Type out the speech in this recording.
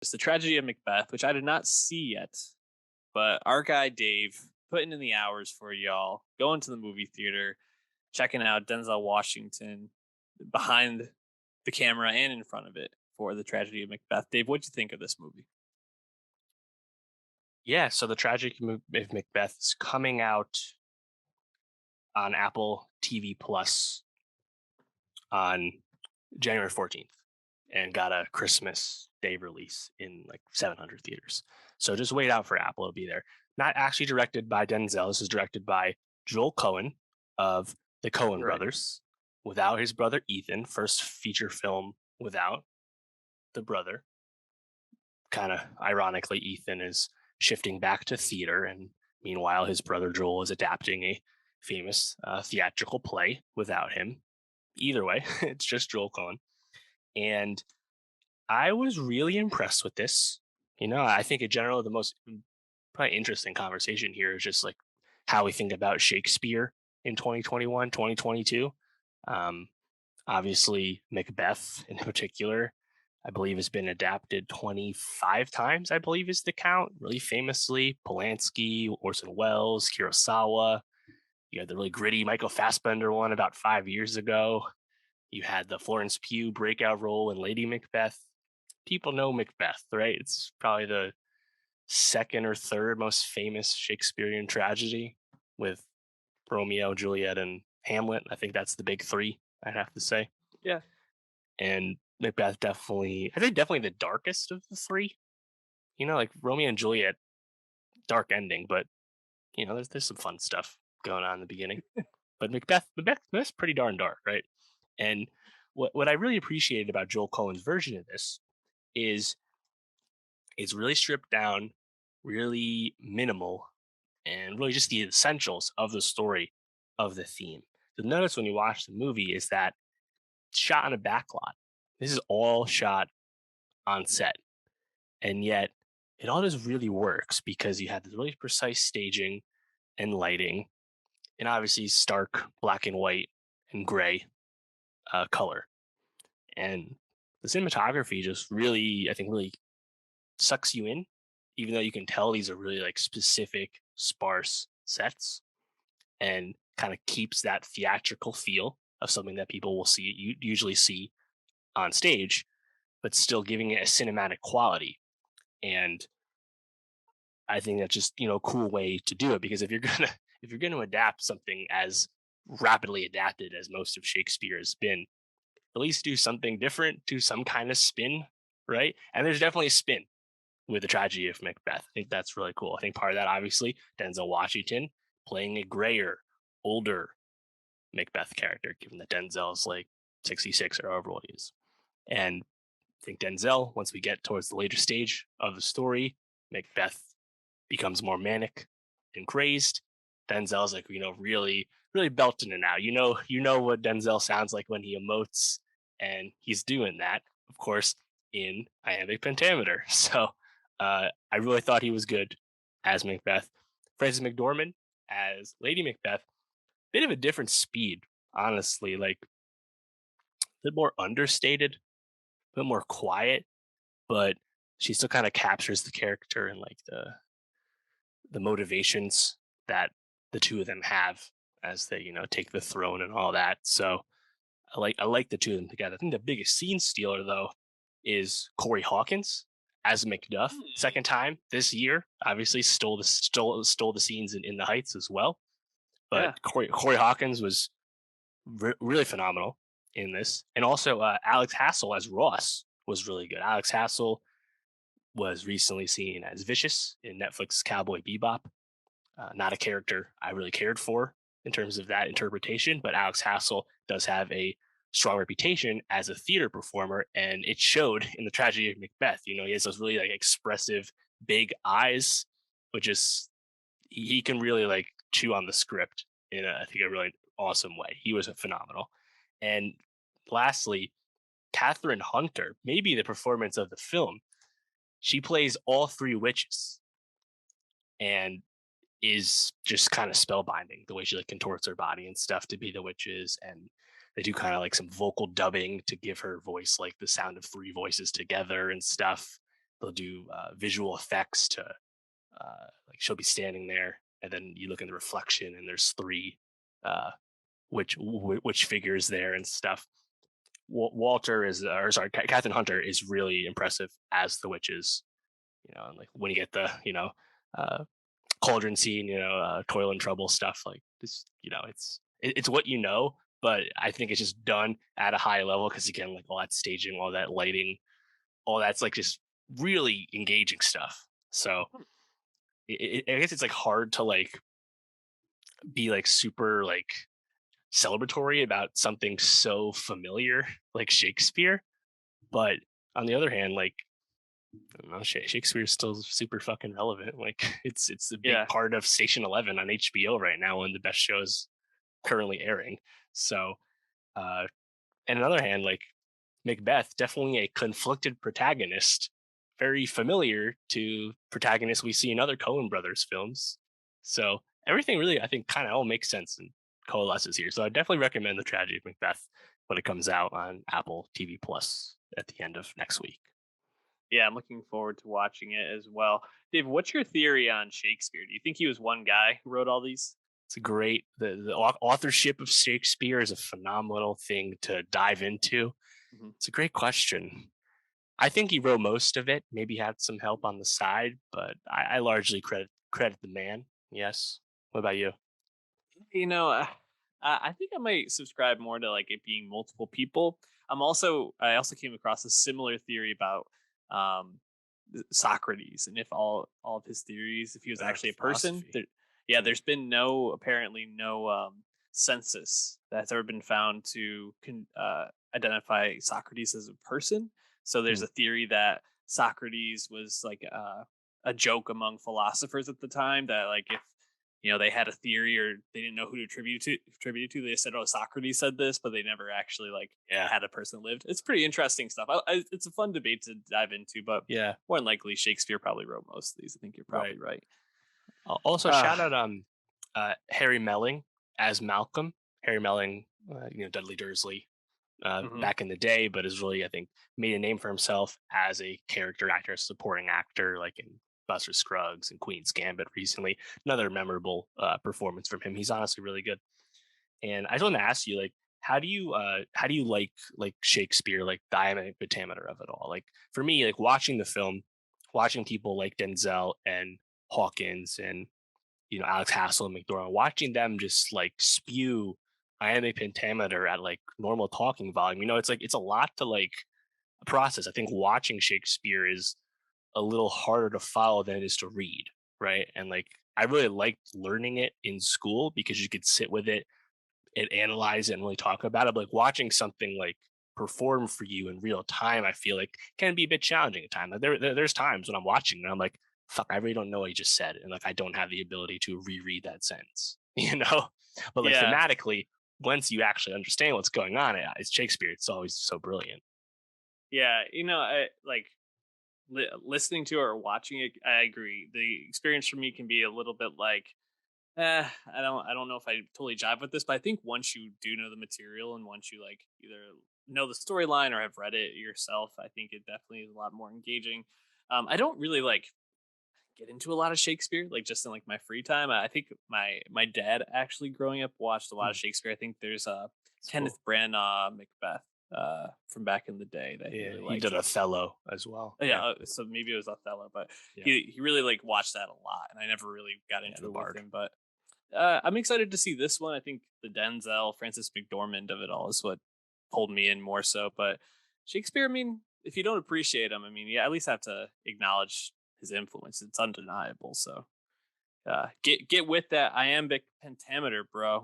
It's the tragedy of Macbeth, which I did not see yet, but our guy Dave putting in the hours for y'all, going to the movie theater, checking out Denzel Washington behind the camera and in front of it for the tragedy of Macbeth. Dave, what'd you think of this movie? Yeah, so the Tragic of Macbeth is coming out on Apple TV Plus on January 14th and got a Christmas Day release in like 700 theaters. So just wait out for Apple. It'll be there. Not actually directed by Denzel. This is directed by Joel Cohen of the Coen Right. brothers, without his brother Ethan. First feature film without the brother. Kind of ironically, Ethan is shifting back to theater, and meanwhile, his brother Joel is adapting a famous theatrical play without him. Either way, it's just Joel Cohen. And I was really impressed with this. I think in general, the most probably interesting conversation here is just like how we think about Shakespeare in 2021, 2022. Um, Obviously, Macbeth in particular, I believe, has been adapted 25 times, I believe is the count. Really famously, Polanski, Orson Welles, Kurosawa. You had the really gritty Michael Fassbender one about 5 years ago. You had the Florence Pugh breakout role in Lady Macbeth. People know Macbeth, right? It's probably the second or third most famous Shakespearean tragedy with Romeo, Juliet, and Hamlet. I think that's the big three, I'd have to say. Yeah. And Macbeth definitely, I think definitely the darkest of the three. Like Romeo and Juliet, dark ending, but there's some fun stuff going on in the beginning. But Macbeth's pretty darn dark, right? And what I really appreciated about Joel Cohen's version of this is it's really stripped down, really minimal, and really just the essentials of the story of the theme. So notice when you watch the movie is that it's shot on a backlot. This is all shot on set. And yet it all just really works because you have this really precise staging and lighting, and obviously stark black and white and gray color. And the cinematography just really, I think, really sucks you in, even though you can tell these are really like specific, sparse sets, and kind of keeps that theatrical feel of something that people will see, you usually see on stage, but still giving it a cinematic quality. And I think that's just a cool way to do it, because if you're gonna adapt something as rapidly adapted as most of Shakespeare has been, at least do something different, do some kind of spin, right? And there's definitely a spin with the tragedy of Macbeth. I think that's really cool. I think part of that, obviously, Denzel Washington playing a grayer, older Macbeth character, given that Denzel's like 66 or however old he is. And I think Denzel, once we get towards the later stage of the story, Macbeth becomes more manic and crazed. Denzel's like, really, really belting it out. You know what Denzel sounds like when he emotes, and he's doing that, of course, in iambic pentameter. So I really thought he was good as Macbeth. Frances McDormand as Lady Macbeth, bit of a different speed, honestly. Like a bit more understated, a bit more quiet, but she still kind of captures the character and like the motivations that the two of them have as they take the throne and all that. So I like the two of them together. I think the biggest scene stealer though is Corey Hawkins as Macduff. Hmm. Second time this year, obviously stole the scenes in The Heights as well. But Yeah. Corey Hawkins was really phenomenal in this, and also Alex Hassel as Ross was really good. Alex Hassel was recently seen as Vicious in Netflix Cowboy Bebop. Not a character I really cared for in terms of that interpretation, but Alex Hassel does have a strong reputation as a theater performer, and it showed in the tragedy of Macbeth. He has those really like expressive, big eyes, which is he can really like chew on the script in I think a really awesome way. He was phenomenal. And lastly, Katherine Hunter, maybe the performance of the film. She plays all three witches and is just kind of spellbinding the way she like contorts her body and stuff to be the witches. And they do kind of like some vocal dubbing to give her voice like the sound of three voices together and stuff. they'll do visual effects to like she'll be standing there, and then you look in the reflection, and there's three uh, which figures there and stuff. Walter is, or sorry, Katherine Hunter is really impressive as the witches. And like when you get the uh, cauldron scene, toil and trouble stuff like this. It's what but I think it's just done at a high level because again, like all that staging, all that lighting, all that's like just really engaging stuff. So I guess it's like hard to like be like super like celebratory about something so familiar like Shakespeare. But on the other hand, like I don't know, Shakespeare's still super fucking relevant. Like it's a big Yeah. part of Station 11 on HBO right now, one of the best shows currently airing. So, uh, and on the other hand, like Macbeth, definitely a conflicted protagonist, very familiar to protagonists we see in other Coen Brothers films. So everything really, I think, kind of all makes sense and coalesces here. So I definitely recommend the Tragedy of Macbeth when it comes out on Apple TV Plus at the end of next week. Yeah, I'm looking forward to watching it as well. Dave, what's your theory on Shakespeare? Do you think he was one guy who wrote all these? It's a great the authorship of Shakespeare is a phenomenal thing to dive into. Mhm. It's a great question. I think he wrote most of it. Maybe had some help on the side, but I largely credit the man. Yes. What about you? You know, I think I might subscribe more to like it being multiple people. I also came across a similar theory about um, Socrates, and if all of his theories, if he was actually a person. Philosophy. Yeah, there's been apparently no census that's ever been found to identify Socrates as a person. So there's Hmm. a theory that Socrates was like a joke among philosophers at the time, that like if they had a theory or they didn't know who to attribute it to, they said, oh, Socrates said this, but they never actually like Yeah. had a person that lived. It's pretty interesting stuff. It's a fun debate to dive into, but Yeah. more than likely Shakespeare probably wrote most of these. I think you're Right. probably right. Also, uh shout out Harry Melling as Malcolm. Harry Melling, Dudley Dursley mhm. back in the day, but has really, I think, made a name for himself as a character actor, supporting actor, like in Buster Scruggs and Queen's Gambit recently. Another memorable performance from him. He's honestly really good. And I just want to ask you, like, how do you like Shakespeare, like the iambic pentameter of it all? Like for me, like watching the film, watching people like Denzel and Hawkins and Alex Hassel and McDormand, watching them just like spew iambic pentameter at like normal talking volume. It's a lot to like process. I think watching Shakespeare is a little harder to follow than it is to read, right? And like I really liked learning it in school because you could sit with it and analyze it and really talk about it. But like watching something like perform for you in real time, I feel like can be a bit challenging at times. Like there's times when I'm watching and I'm like, fuck, I really don't know what he just said. And like I don't have the ability to reread that sentence, you know? But like Yeah, thematically, once you actually understand what's going on, it's Shakespeare. It's always so brilliant. yeah. I like listening to or watching it. I agree. The experience for me can be a little bit like, I don't know if I totally jive with this, but I think once you do know the material and once you like either know the storyline or have read it yourself, I think it definitely is a lot more engaging. I don't really like get into a lot of Shakespeare, like just in like my free time. I think my dad actually growing up watched a lot Hmm, of Shakespeare. I think there's it's Kenneth cool. Branagh Macbeth from back in the day that he Yeah, really he liked. did Othello as well. Oh, yeah, Yeah, so maybe it was Othello, but yeah, he really like watched that a lot, and I never really got yeah. into The it with Bard. him. But I'm excited to see this one. I think the Denzel Francis McDormand of it all is what pulled me in more so. But Shakespeare, I mean, if you don't appreciate him, I mean, you at least have to acknowledge his influence. It's undeniable. So get with that iambic pentameter, bro.